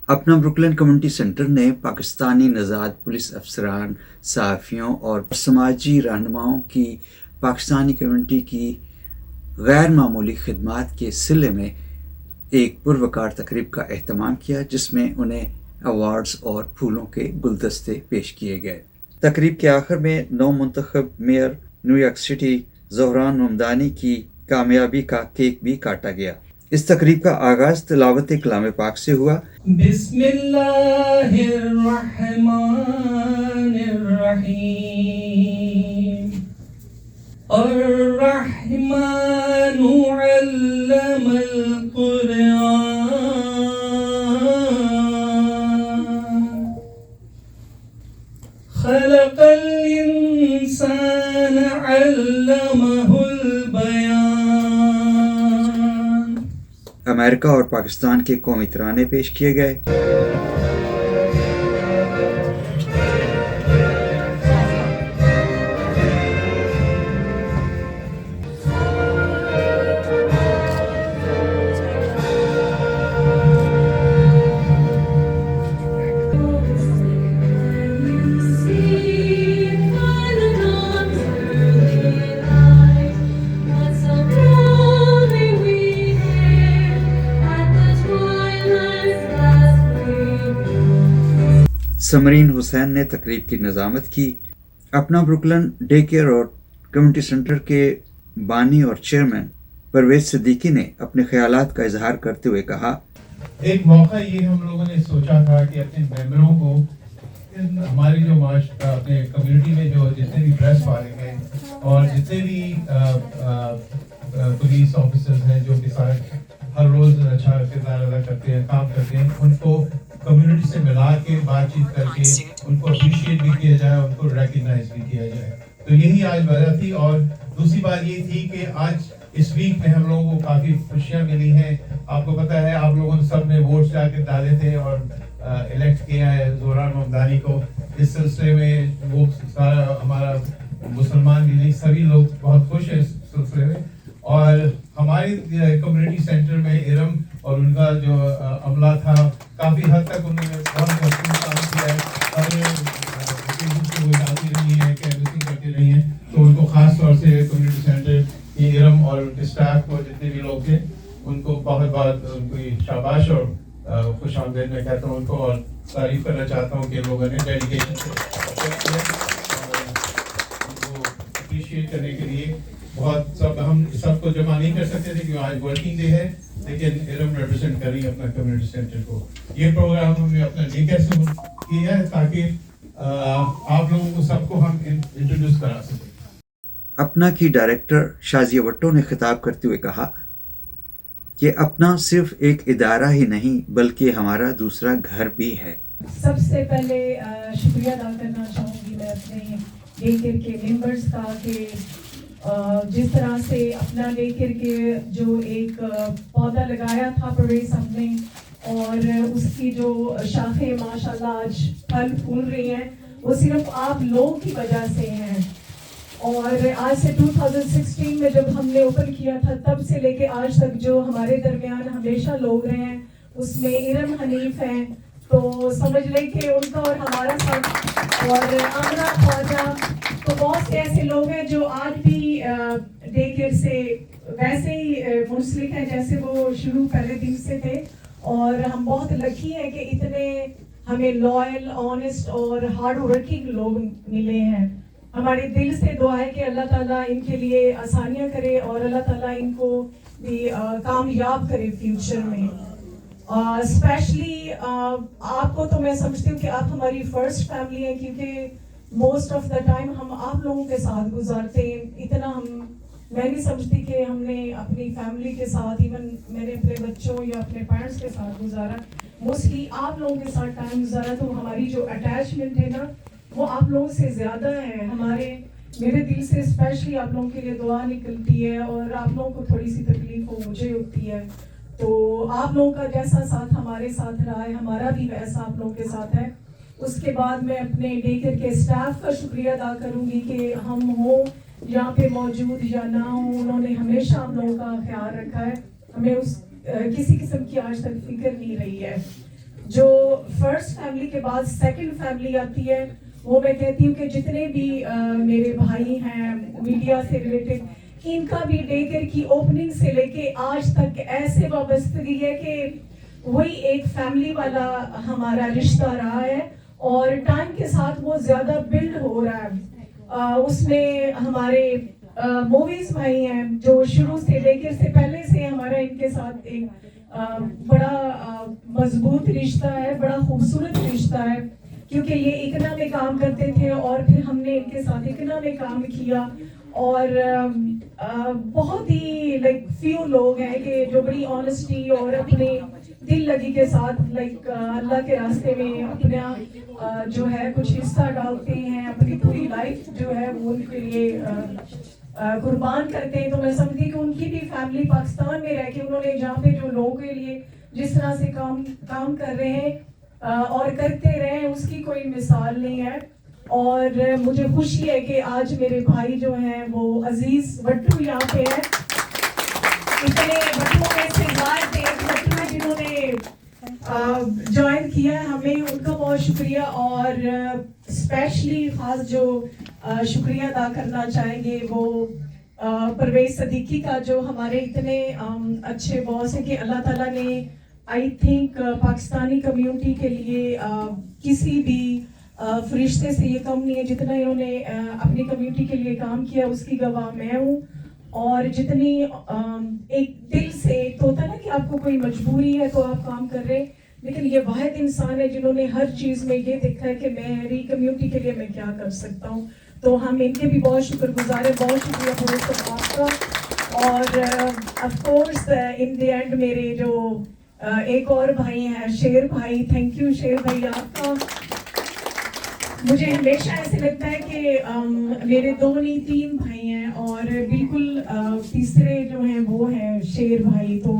अपना Brooklyn community centre ने Pakistani नज़ाद police अफसरान, सहाफ़ियों और समाजी रहनुमाओं की पाकिस्तानी कम्युनिटी की गैर मामूली खिदमात के सिले में एक पुरवकार तकरीब का एहतमाम किया, जिसमें उन्हें अवार्ड्स और फूलों के गुलदस्ते पेश किए गए। तकरीब के आखिर में नौ मुंतखब mayor New York City Zohran Mamdani की कामयाबी का केक भी काटा गया। इस तकरीब का आगाज तिलावत कलाम पाक से हुआ। बिस्मिल्लाहिर्रहमानिर्रहीम अर्रहमानु अल्लमल कुरआन खलक़ल इंसान अल्लमहुल बयान। अमेरिका और पाकिस्तान के कौमी तराने पेश किए गए। समरीन हुसैन ने तकरीब की नज़ामत की। अपना ब्रुकलिन डे केयर और कम्युनिटी सेंटर के बानी और चेयरमैन परवेज सिद्दीकी ने अपने ख्यालात का इजहार करते हुए कहा, एक मौका ये हम लोगों ने सोचा था कि अपने मेंबरों को हमारी जो अपने कम्युनिटी में जो जितने भी प्रेस वाले हैं और जितने भी पुलिस ऑफिसर्स हैं जो कि सारे हर रोज अच्छा किरदार अदा करते हैं, काम करते हैं, उनको कम्युनिटी से मिला के बातचीत करके उनको अप्रिशिएट भी किया जाए, उनको रिकग्नाइज भी किया जाए। तो यही आज वजह थी। और दूसरी बात ये थी कि आज इस वीक में हम लोगों को काफी खुशियां मिली हैं। आपको पता है, आप लोगों ने सब ने वोट जाके डाले थे और इलेक्ट किया है ज़ोहरान ममदानी को। इस सिलसिले में वो सारा हमारा मुसलमान भी सभी लोग बहुत खुश हैं इस सिलसिले में। और हमारी कम्युनिटी सेंटर में इरम और उनका जो अमला था, काफी हद तक उन्होंने बहुत महत्वपूर्ण काम किया है और वो डालती रही है, कैंवसिंग करती रही है। तो उनको खास तौर से कम्युनिटी सेंटर की इरम और उनके स्टाफ को जितने भी लोग थे उनको बहुत बहुत उनको शाबाश और खुश आमदेद मैं कहता हूँ उनको, और तारीफ करना चाहता हूँ कि लोगों ने डेडिकेशन से उनको अप्रिशिएट करने के लिए बहुत सब हम सबको जमा नहीं कर सकते थे क्योंकि आज वर्किंग डे है, लेकिन इरम रिप्रेजेंट कर रही है अपना कम्युनिटी सेंटर को। ये प्रोग्राम हमने अपना डे कैसे किया है ताकि आप लोगों को सबको हम इंट्रोड्यूस करा सकें। अपना की डायरेक्टर शाजिया भट्टो ने खिताब करते हुए कहा कि अपना सिर्फ एक इदारा ही नहीं बल्कि हमारा दूसरा घर भी है। सबसे पहले शुक्रिया अदा करना चाहूँगी मैं अपने डे केयर के मेंबर्स का कि जिस तरह से अपना डे केयर के जो एक पौधा लगाया था परवेज साहब ने और उसकी जो शाखें माशाल्लाह आज फल फूल रही हैं, वो सिर्फ आप लोगों की वजह से हैं। और आज से 2016 में जब हमने ओपन किया था तब से लेके आज तक जो हमारे दरमियान हमेशा लोग रहे हैं उसमें इरम हनीफ हैं, तो समझ लें कि उनका और हमारा साथ और आमना ख्वाजा, तो बहुत से ऐसे लोग हैं जो आज भी डे केयर से वैसे ही मुंसलिक हैं जैसे वो शुरू पहले दिन से थे। और हम बहुत लकी हैं कि इतने हमें लॉयल, ऑनेस्ट और हार्ड वर्किंग लोग मिले हैं। हमारे दिल से दुआ है कि अल्लाह ताला इनके लिए आसानियां करे और अल्लाह ताला इनको भी कामयाब करे फ्यूचर में। स्पेशली आपको तो मैं समझती हूँ कि आप हमारी फर्स्ट फैमिली हैं, क्योंकि मोस्ट ऑफ द टाइम हम आप लोगों के साथ गुजारते हैं। इतना मैं नहीं समझती कि हमने अपनी फैमिली के साथ, इवन मैंने अपने बच्चों या अपने पेरेंट्स के साथ गुजारा, मोस्टली आप लोगों के साथ टाइम गुजारा। तो हमारी जो अटैचमेंट है ना वो आप लोगों से ज़्यादा है। मेरे दिल से स्पेशली आप लोगों के लिए दुआ निकलती है और आप लोगों को थोड़ी सी तकलीफ हो मुझे होती है। तो आप लोगों का जैसा साथ हमारे साथ रहा है, हमारा भी वैसा आप लोगों के साथ है। उसके बाद मैं अपने डे केयर के स्टाफ का शुक्रिया अदा करूंगी कि हम हो यहाँ पे मौजूद या ना हो, उन्होंने हमेशा हम लोगों का ख्याल रखा है। हमें उस किसी किस्म की आज तक फिक्र नहीं रही है। जो फर्स्ट फैमिली के बाद सेकंड फैमिली आती है, वो मैं कहती हूँ कि जितने भी मेरे भाई हैं मीडिया से रिलेटेड, इनका भी डे केयर की ओपनिंग से लेके आज तक ऐसे वाबस्तगी है कि वही एक फैमिली वाला हमारा रिश्ता रहा है और टाइम के साथ वो ज्यादा बिल्ड हो रहा है। उसमें हमारे मूवीज भाई हैं जो शुरू से डे केयर से पहले से हमारा इनके साथ एक बड़ा मजबूत रिश्ता है, बड़ा खूबसूरत रिश्ता है, क्योंकि ये इकना में काम करते थे और फिर हमने इनके साथ इकना में काम किया और बहुत ही लाइक फ्यू लोग हैं कि जो बड़ी ऑनेस्टी और अपने दिल लगी के साथ लाइक अल्लाह के रास्ते में अपना जो है कुछ हिस्सा डालते हैं, अपनी पूरी लाइफ जो है वो उनके लिए कुर्बान करते हैं। तो मैं समझती कि उनकी भी फैमिली पाकिस्तान में रह के उन्होंने जहाँ पे जो लोगों के लिए जिस तरह से काम कर रहे हैं और करते रहे हैं, उसकी कोई मिसाल नहीं है। और मुझे खुशी है कि आज मेरे भाई जो हैं वो अजीज भट्टू यहाँ पे हैं। इतने भट्टुओं में से थे भट्टू हैं जिन्होंने ज्वाइन किया है हमें, उनका बहुत शुक्रिया। और स्पेशली खास जो शुक्रिया अदा करना चाहेंगे वो परवेज सदीकी का, जो हमारे इतने अच्छे बॉस हैं कि अल्लाह ताला ने आई थिंक पाकिस्तानी कम्युनिटी के लिए किसी भी फरिश्ते से ये कम नहीं है जितना इन्होंने अपनी कम्युनिटी के लिए काम किया, उसकी गवाह मैं हूँ। और जितनी एक दिल से, एक होता है ना कि आपको कोई मजबूरी है तो आप काम कर रहे, लेकिन ये वाहिद इंसान है जिन्होंने हर चीज़ में ये देखा है कि मेरी कम्युनिटी के लिए मैं क्या कर सकता हूँ। तो हम इनके भी बहुत शुक्रगुजार है, बहुत शुक्रिया फरोज आपका। और of course in the end मेरे जो एक और भाई हैं शेर भाई, थैंक यू शेर भाई आपका। मुझे हमेशा ऐसे लगता है कि मेरे 2 नहीं 3 भाई हैं और बिल्कुल तीसरे जो हैं वो हैं शेर भाई। तो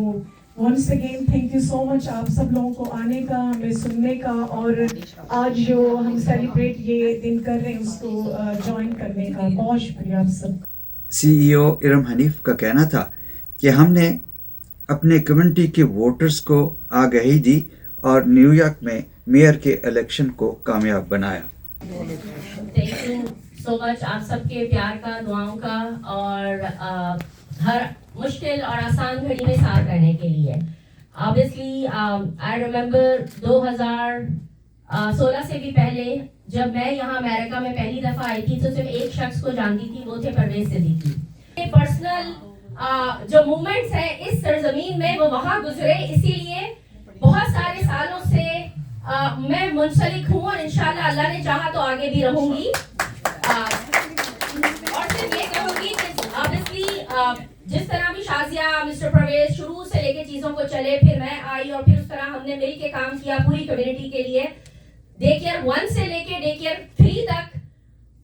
once again thank you so much आप सब लोगों को आने का, हमें सुनने का, और आज जो हम सेलिब्रेट ये दिन कर रहे हैं उसको ज्वाइन करने का। बहुत शुक्रिया आप सब। CEO इरम हनीफ का कहना था कि हमने अपने कम्युनिटी के वोटर्स को आगाही दी और न्यूयॉर्क में मेयर के इलेक्शन को कामयाब बनाया। थैंक यू सो मच आप सबके प्यार का, दुआओं का और हर मुश्किल और आसान घड़ी में साथ रहने के लिए। ऑब्वियसली आई रिमेम्बर 2016 से भी पहले जब मैं यहाँ अमेरिका में पहली दफ़ा आई थी तो सिर्फ एक शख्स को जानती थी, वो थे परवेज सिद्दीकी। पर्सनल जो मूवमेंट्स हैं इस सरजमीन में वो वहाँ गुजरे, इसीलिए बहुत सारे सालों से मैं मुंसलिक हूँ और इंशाल्लाह अल्लाह ने चाहा तो आगे भी रहूंगी। और सिर्फ ये कहूँगी कि ऑब्वियसली जिस तरह भी शाजिया, मिस्टर परवेज शुरू से लेके चीज़ों को चले, फिर मैं आई और फिर उस तरह हमने मिल के काम किया पूरी कम्युनिटी के लिए। डे केयर 1 से लेके डे केयर 3 तक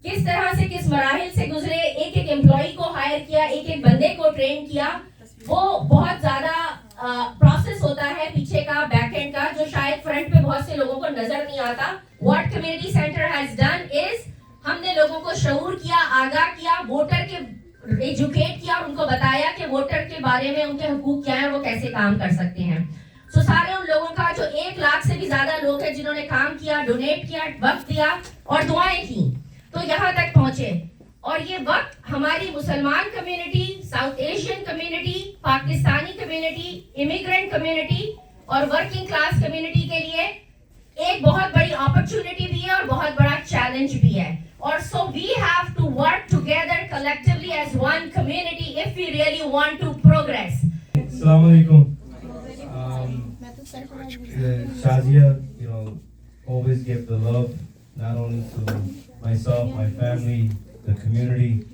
किस तरह से किस मराहिल से गुजरे, एक एक एम्प्लॉई को हायर किया, एक एक बंदे को ट्रेन किया, वो बहुत ज़्यादा प्रोसेस होता है पीछे का, बैक एंड का, जो शायद फ्रंट पे बहुत से लोगों को नजर नहीं आता। What community centre has done is हमने लोगों को शऊर किया, आगाह किया, वोटर के एजुकेट किया और उनको बताया कि वोटर के बारे में उनके हुकूक क्या है, वो कैसे काम कर सकते हैं। तो सारे उन लोगों का जो 1 लाख से भी ज्यादा लोग हैं जिन्होंने काम किया, डोनेट किया, वक्त दिया और दुआएं की, तो यहाँ तक पहुंचे। और ये वक्त हमारी मुसलमान community, south Asian community, Pakistani community, immigrant community और वर्किंग क्लास कम्युनिटी के लिए एक बहुत बड़ी अपॉर्चुनिटी भी है और बहुत बड़ा चैलेंज भी है। और so we have to work together collectively as one community if we really want to progress. अस्सलाम वालेकुम। Shazia, you know, always give the love not only to myself, my family, the community.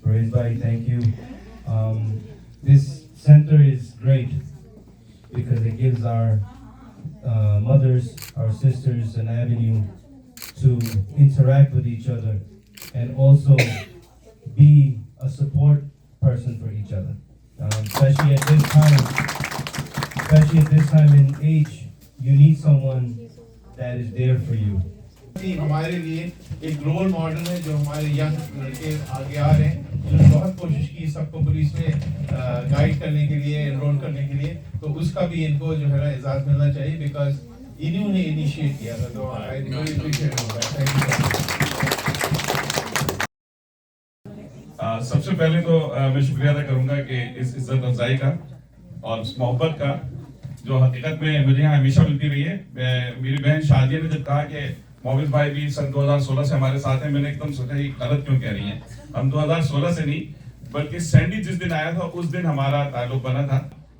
Praise Bhai, thank you. This center is great because it gives our mothers, our sisters an avenue to interact with each other and also be a support person for each other. Especially at this time in age, you need someone that is there for you. हमारे लिए एक role model है जो हमारे young लड़के आगे आ रहे हैं, जिन्होंने बहुत कोशिश की सबको पुलिस में गाइड करने के लिए, एनरोल करने के लिए, तो उसका भी इनको जो है ना इजाज़त मिलना चाहिए। बिकॉज इन्होंने इनिशिएट किया था, तो I really appreciate that. Thank you. सबसे पहले तो मैं शुक्रिया अदा करूंगा कि इस इज्जत अफजाई का और इस मोहब्बत का जो हकीकत में मुझे यहाँ हमेशा मिलती रही है। मेरी बहन शादिया ने जब कहा कि मोबिल भाई भी सन 2016 से हमारे साथ हैं, मैंने एकदम सोचा ये गलत क्यों कह रही हैं। हम 2016 से नहीं बल्कि सैंडी जिस दिन आया था उस दिन हमारा ताल्लुक बना था।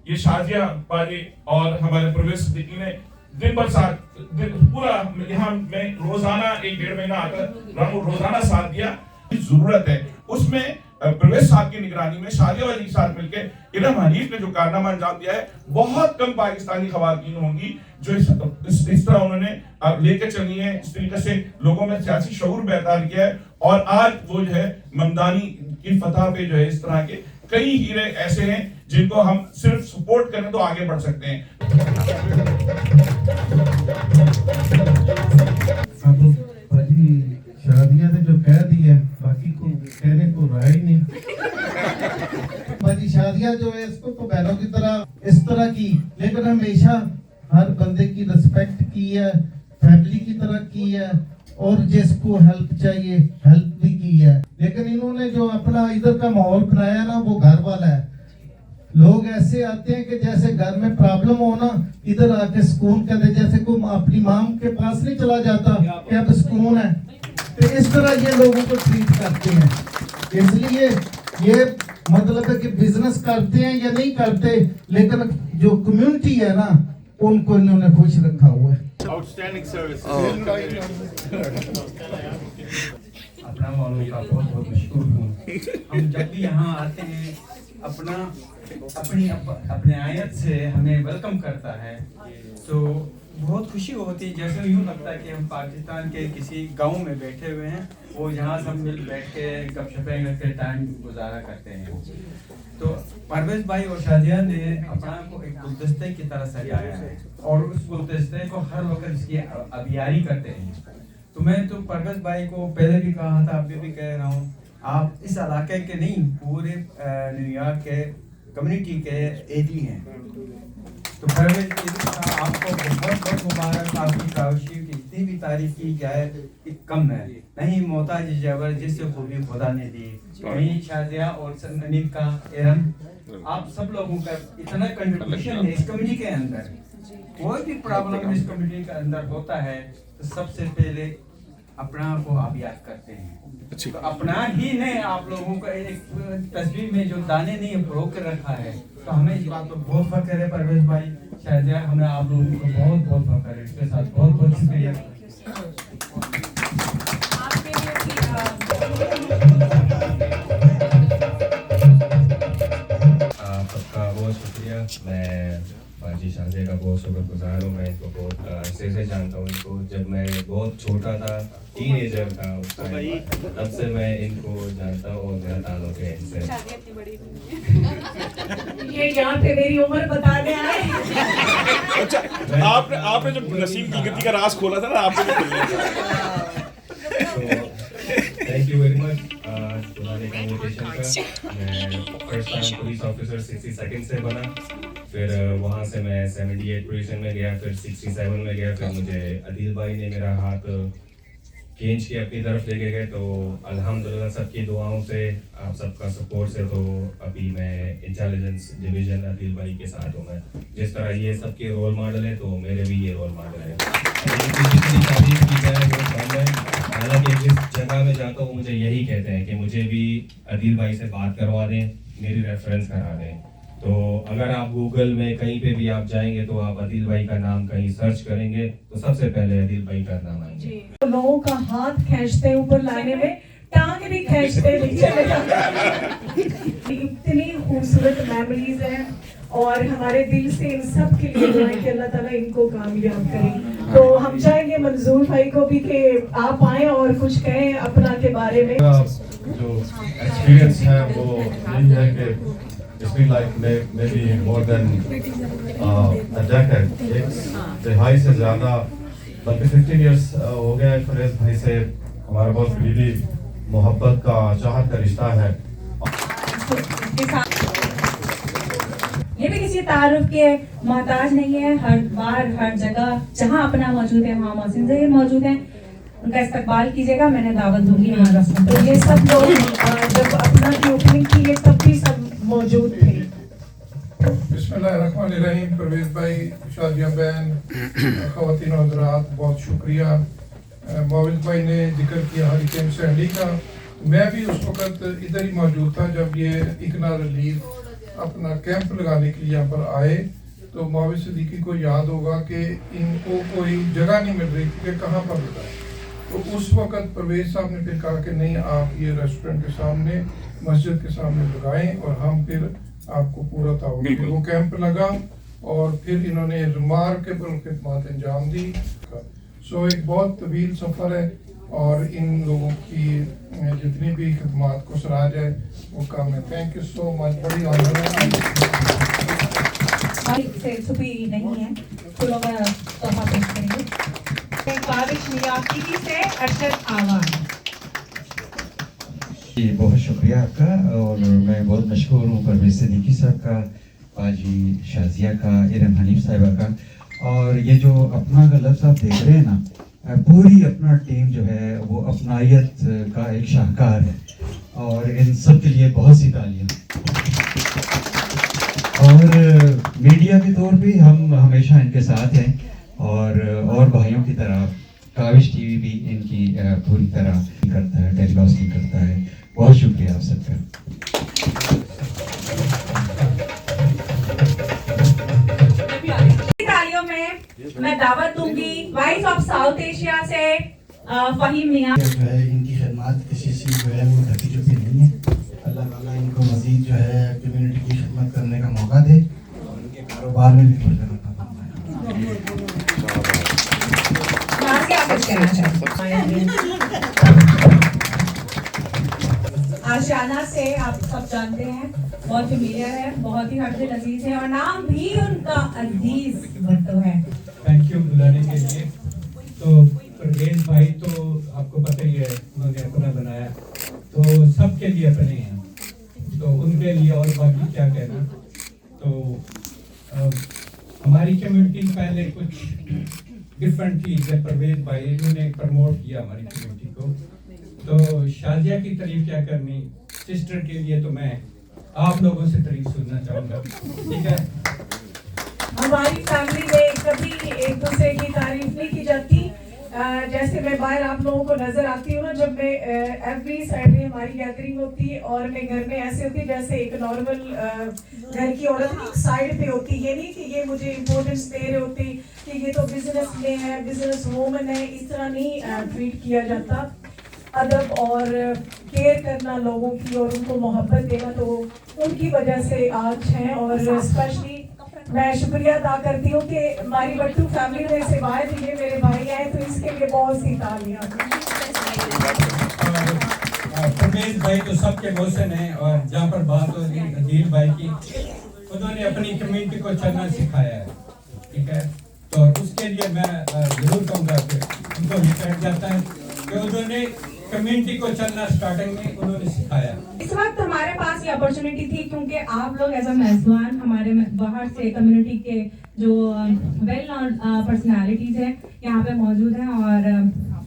ये शादिया पाजी और हमारे प्रवेश सिद्दीकी ने दिन भर साथ पूरा यहाँ मैं रोजाना 1-1.5 महीना आता रोजाना साथ दिया। जरूरत है उसमें प्रवेश साहब की निगरानी में शादिया वाली के साथ मिलकर इरम हनीफ ने जो कारनामा अंजाम दिया है, बहुत कम पाकिस्तानी खवातीन होंगी जो इस तरह उन्होंने लेकर चली है, इस तरीके से लोगों में सियासी शऊर बेदार किया है। और आज वो जो है ममदानी की फतह पे जो है इस तरह के कई हीरे ऐसे हैं जिनको हम सिर्फ सपोर्ट करें तो आगे बढ़ सकते हैं। शादिया ने जो कह दिया बाकी को कहने को रहा ही नहीं। बाकी शादिया जो है इसको तो बहनों की तरह इस तरह की, लेकिन हमेशा हर बंदे की रिस्पेक्ट की है, फैमिली की तरह की है और जिसको हेल्प चाहिए हेल्प भी की है। लेकिन इन्होंने जो अपना इधर का माहौल बनाया ना वो घर वाला है। लोग ऐसे आते हैं कि जैसे घर में प्रॉब्लम हो ना इधर आके सुकून कहते, जैसे कोई अपनी माम के पास नहीं चला जाता कि अब सुकून है, तो इस तरह ये लोगों को ट्रीट करते हैं। इसलिए ये मतलब है कि बिजनेस करते हैं या नहीं करते, लेकिन जो कम्युनिटी है ना उनको इन्होंने खुश रखा हुआ है। Outstanding service. अपना वालों का बहुत बहुत मशहूर हूँ। हम जब भी यहाँ आते हैं अपने आयत से हमें वेलकम करता है तो बहुत खुशी होती है। जैसे यूँ लगता है कि हम पाकिस्तान के किसी गांव में बैठे हुए हैं, वो यहाँ सब मिल बैठ के गपशपें करके टाइम गुजारा करते हैं। तो परवेज भाई और शादिया ने अपना को एक गुलदस्ते की तरह सजाया है और उस गुलदस्ते को हर वक्त इसकी अबियारी करते हैं। तो मैं तो परवेज भाई को पहले भी कहा था, अभी भी कह रहा हूँ, आप इस इलाके के नहीं पूरे न्यूयॉर्क के कम्युनिटी के एडी हैं। तो परवेज आपको बहुत बहुत मुबारक। आपकी काविशी की इतनी भी तारीफ की जाए कम है, नहीं मोहताज जबर जिससे खूबी खुदा ने दी। वहीं शादिया और सनीम का इरम, आप सब लोगों का इतना कंट्रीब्यूशन है इस कम्युनिटी के अंदर। कोई भी प्रॉब्लम इस कम्युनिटी के अंदर होता है तो सबसे पहले अपना को आप याद करते हैं। तो अपना ही नहीं, आप लोगों का एक तस्वीर में जो दाने नहीं प्रो कर रखा है, तो हमें इस बात पर बहुत फख्र है। परवेज भाई शायद हमें आप लोगों को बहुत बहुत फख्र है, इसके साथ बहुत बहुत शुक्रिया। आप सबका बहुत शुक्रिया। मैं बाजी शादिया का बहुत शुक्रगुजार हूँ। मैं इनको बहुत अरसे से जानता हूँ। इनको जब मैं बहुत छोटा था, टीनेजर था उस टाइम, तब से मैं इनको जानता हूँ और मेरा ताल्लुक है इनसे। ये यहाँ पे मेरी उम्र बताने आए। अच्छा, आपने जब नसीम गिलगिती का राज खोला था ना, आपने थैंक यू वेरी मच तुम्हारे कम्युनिकेशन का। मैं first time police officer 62nd से बना, फिर वहाँ से मैं 78 पोजीशन में गया, फिर 67 में गया, फिर मुझे अदील भाई ने मेरा हाथ खींच के अपनी तरफ लेके गए। तो अल्हम्दुलिल्लाह सबकी दुआओं से, आप सबका सपोर्ट से, तो अभी मैं इंटेलिजेंस डिवीजन अदील भाई के साथ हूँ। मैं जिस तरह ये सबके रोल मॉडल है, तो मेरे भी ये रोल मॉडल है। जितनी तारीफ की जाए वो कम है। हालांकि जिस जगह में जाता हूँ मुझे यही कहते हैं कि मुझे भी अदील भाई से बात करवा दें, मेरी रेफरेंस करा दें। तो अगर आप गूगल में कहीं पे भी आप जाएंगे तो आप अदील भाई का नाम कहीं सर्च करेंगे तो सबसे पहले अदील भाई का नाम आएंगे। लोगों का हाथ खींचते हैं ऊपर लाने में, टांग भी खींचते नीचे ले जाते। इतनी खूबसूरत मेमोरीज हैं और हमारे दिल से इन सब के लिए दुआएं कि अल्लाह ताला इनको कामयाब करे। तो हम चाहेंगे मंजूर भाई को भी कि आप आए और कुछ कहें अपना के बारे में। जो एक्सपीरियंस है वो यही है कि it's been like maybe more than a decade, एक तिहाई से ज़्यादा, बल्कि 15 years हो गया है फरेज भाई से हमारा बहुत करीबी मोहब्बत का, चाहत का रिश्ता है। ये भी किसी तारुफ के मोहताज नहीं है। हर बार हर जगह जहाँ अपना मौजूद है वहाँ मोहसिन ज़हीर मौजूद है, उनका इस्तकबाल कीजिएगा, मैंने दावत दूंगी हमारा। तो ये सब लोग जब अपना की ओपनिंग की है तब भी सब मौजूद थे। बिस्मिल्लाहिर्रहमानिर्रहीम। परवेज भाई, शादिया बहन, ख़वातीन और हज़रात, बहुत शुक्रिया। मोविल भाई ने जिक्र किया हरिकेन सैंडी का। मैं भी उस वक्त इधर ही मौजूद था जब ये इकना रिलीफ अपना कैंप लगाने के लिए यहाँ पर आए। तो मोविल सिद्दीकी को याद होगा कि इनको कोई जगह नहीं मिल रही थी कि कहाँ पर लगाए। तो उस वक्त परवेज साहब ने फिर कहा कि नहीं, आप ये रेस्टोरेंट के सामने, मस्जिद के सामने लगाएं और हम फिर आपको पूरा ताउन। वो कैंप लगा और फिर इन्होंने रिमार्केबल खिदमत अंजाम दी। सो एक बहुत तवील सफ़र है और इन लोगों की जितनी भी खिदमत को सराहा जाए वो काम है। Thank you so much. बड़ी ऑनर है। नहीं है तो लोग तोहफा पेश करेंगे। काविश मियाँ से अरशद आवाज़। जी बहुत शुक्रिया आपका और मैं बहुत मशहूर हूँ परवेज सिद्दीकी साहब का, पाजी शाजिया का, इरम हनीफ साहिबा का। और ये जो अपना का लफ्ज़ आप देख रहे हैं ना, पूरी अपना टीम जो है वो अपनायत का एक शाहकार है और इन सब के लिए बहुत सी तालियां। और मीडिया के तौर पे हम हमेशा इनके साथ हैं और भाइयों की तरह काविश टीवी भी इनकी पूरी तरह करता है, टेलीकास्टिंग करता है। बहुत शुक्रिया आप सबका। तालियों में मैं दावत दूंगी वाइस ऑफ साउथ एशिया से फहीम मियाँ। जो है इनकी खिदमत किसी से जो है वो ढकी चुकी नहीं है। अल्लाह ताला इनको मजीद जो है कम्युनिटी की खिदमत करने का मौका दे और इनके कारोबार में भी बढ़ जाना। आशियाना से आप सब जानते हैं, बहुत फेमिलियर है, बहुत ही हर्दिल अजीज है और नाम भी उनका अजीज भट्टो है। थैंक यू बुलाने के लिए। तो परवेज भाई तो आपको पता ही है, उन्होंने अपना बनाया तो सबके लिए अपने हैं, तो उनके लिए और बाकी क्या कहना। तो हमारी कम्युनिटी पहले कुछ डिफरेंट थी जब परवेज भाई इन्होंने प्रमोट किया हमारी कम्युनिटी को। तो शाजिया की तारीफ क्या करनी, सिस्टर के लिए तो मैं आप लोगों से तारीफ सुनना चाहूँगा, ठीक है। हमारी फैमिली में कभी एक दूसरे की तारीफ नहीं की जाती। जैसे मैं बाहर आप लोगों को नजर आती हूँ ना, जब मैं एवरी सैटरडे हमारी गैदरिंग होती है और मैं घर में ऐसे होती जैसे एक नॉर्मल घर की औरत एक साइड पे होती। ये नहीं कि ये मुझे इम्पोर्टेंस दे रहे होती कि ये तो बिजनेस में है, बिजनेस वूमन है, इस तरह नहीं ट्रीट किया जाता। अदब और केयर करना लोगों की और उनको मोहब्बत देना तो उनकी वजह से आज है। और स्पेशली मैं शुक्रिया अदा करती हूँ कि हमारी बट्टू फैमिली में से बाहर ये मेरे भाई आए, तो इसके लिए बहुत सी तालियां। परवेज भाई तो सबके मोहसिन हैं और जहाँ पर बात हो रही अजीज भाई की, उन्होंने अपनी कम्युनिटी को चलना सिखाया है, ठीक है। तो उसके लिए मैं जरूर कहूँगा कि उनको भी कह जाता है कि उन्होंने कम्युनिटी को चलना स्टार्टिंग में उन्होंने सिखाया। इस वक्त हमारे पास ये अपॉर्चुनिटी थी क्योंकि आप लोग एज अ मेजबान हमारे बाहर से कम्युनिटी के जो वेल नोन पर्सनालिटीज हैं यहाँ पे मौजूद हैं और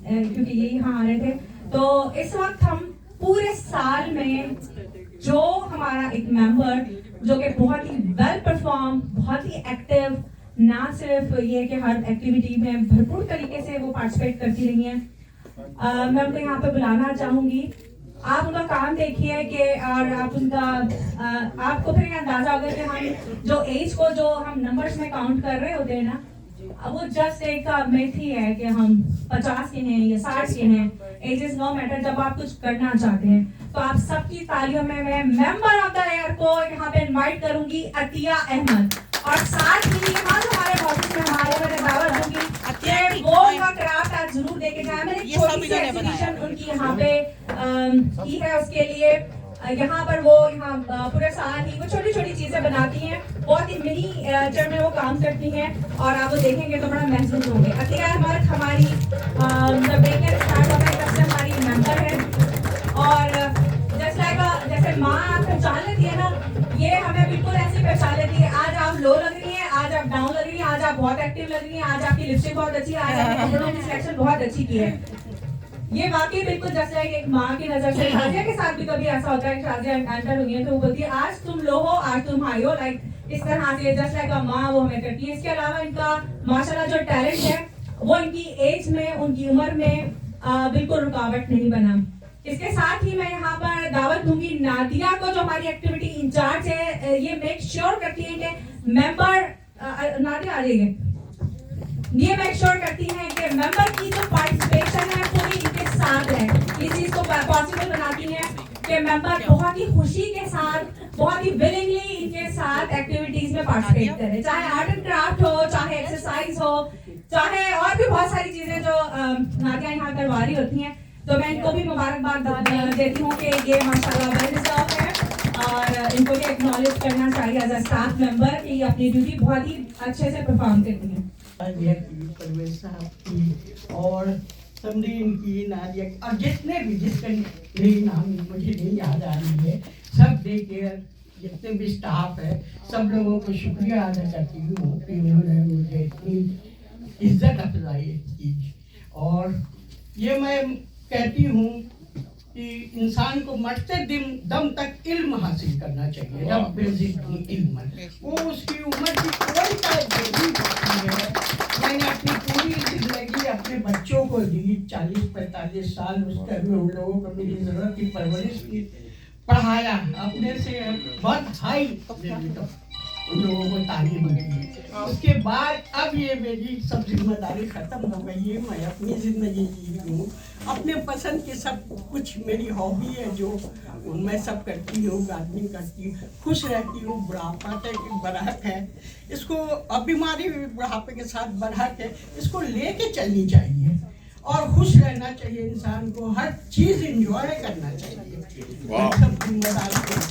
क्योंकि ये यहाँ आ रहे थे, तो इस वक्त हम पूरे साल में जो हमारा एक मेंबर जो कि बहुत ही वेल परफॉर्म, बहुत ही एक्टिव, ना सिर्फ ये कि हर एक्टिविटी में भरपूर तरीके से वो पार्टिसिपेट करती रही हैं, मैं उनको यहाँ पे बुलाना चाहूँगी। आप उनका काम देखिए कि और आप उनका आपको फिर अंदाजा होगा कि हम जो एज को जो हम नंबर्स में काउंट कर रहे होते हैं ना, वो जस्ट एक मिथ ही है कि हम 50 के हैं या 60 के हैं। Age is no matter. जब आप कुछ करना चाहते हैं तो आप सबकी तालियों में मैं मेंबर ऑफ द ईयर को यहाँ पे इनवाइट करूंगी, अतिया अहमद। और साथ ही यहाँ जो हमारे ऑफिस में हमारे मैंने दावत दूंगी कि वो उनका क्राफ्ट आज जरूर देके जाए। मैंने छोटी सी एग्जीबिशन उनकी यहाँ पे की है, उसके लिए यहाँ पर वो यहाँ पूरे साल ही वो छोटी छोटी चीजें बनाती हैं, बहुत ही मिनीचर में वो काम करती हैं और आप वो देखेंगे तो बड़ा महसूस होंगे। अतिया अहमद हमारी जब डेकेयर स्टार्ट होता है तब से हमारी मेंबर है और जैसे माँ आप पहचान लेती है ना, ये हमें बिल्कुल ऐसी पहचान लेती है। आज आप डाउन लग रही हैं, आज आप बहुत एक्टिव लग रही हैं, आज आपकी लिपस्टिक बहुत अच्छी है, आज आपने कपड़ों की सिलेक्शन बहुत अच्छी की है। ये वाकई बिल्कुल जैसे एक माँ की नजर से, शाजिया के साथ भी कभी ऐसा होता है, शाजिया एंटर हुई है तो वो बोलती है आज तुम लो हो, आज तुम हाई हो, लाइक इस तरह से जस्ट लाइक अ माँ वो हमें करती है। इसके अलावा इनका माशाल्लाह जो टैलेंट है वो इनकी एज में, उनकी उम्र में बिल्कुल रुकावट नहीं बना। इसके साथ ही मैं यहाँ पर दावत दूंगी नादिया को, जो हमारी एक्टिविटी इंचार्ज है, ये मेक श्योर करती है कि मेंबर, नादिया आ जाइए, ये मेक श्योर करती हैं कि मेंबर की जो पार्टिसिपेशन है पूरी इनके साथ है। इस चीज को पॉसिबल बनाती हैं कि मेंबर बहुत ही खुशी के साथ, बहुत ही विलिंगली इनके साथ एक्टिविटीज में पार्टिसिपेट करें, चाहे आर्ट एंड क्राफ्ट हो, चाहे एक्सरसाइज हो, चाहे और भी बहुत सारी चीजें जो नादिया यहाँ करवा रही होती हैं। तो मैं इनको भी मुबारकबाद देती हूँ कि ये माशाल्लाह वेल डिजर्व है और इनको ये एक्नॉलेज करना चाहिए एज अ स्टाफ मेंबर कि अपनी ड्यूटी बहुत ही अच्छे से परफॉर्म करती हैं। परवेज साहब की और समरीन की, नादिया की, और जितने भी, जिसका मेरी नाम मुझे नहीं याद आ रही है, सब डे केयर जितने भी स्टाफ है, सब लोगों को शुक्रिया अदा करती हूँ कि उन्होंने मुझे इतनी इज्जत अफजाई की। और ये मैं कहती हूँ कि इंसान को मरते दम तक इल्म हासिल करना चाहिए। रब रिज़्क़नी इल्मन, वो उसकी उम्र की कोई नहीं होती है। मैंने अपनी पूरी जिंदगी अपने बच्चों को दी, 40-45 साल उसके में उन लोगों को मेरी ज़रूरत की परवरिश की, पढ़ाया, अपने से बहुत हाई उन लोगों को तालीम दी। उसके बाद अब ये मेरी सब जिम्मेदारी ख़त्म हो गई है, मैं अपनी ज़िंदगी जी रही हूँ, अपने पसंद के सब कुछ मेरी हॉबी है जो मैं सब करती हूँ, गार्डनिंग करती हूँ, खुश रहती हूँ। बुढ़ापा का बरहक है, इसको अब बीमारी बुढ़ापे के साथ बरहक है, इसको लेके चलनी चाहिए और खुश रहना चाहिए। इंसान को हर चीज़ इंजॉय करना चाहिए। सब जिम्मेदारी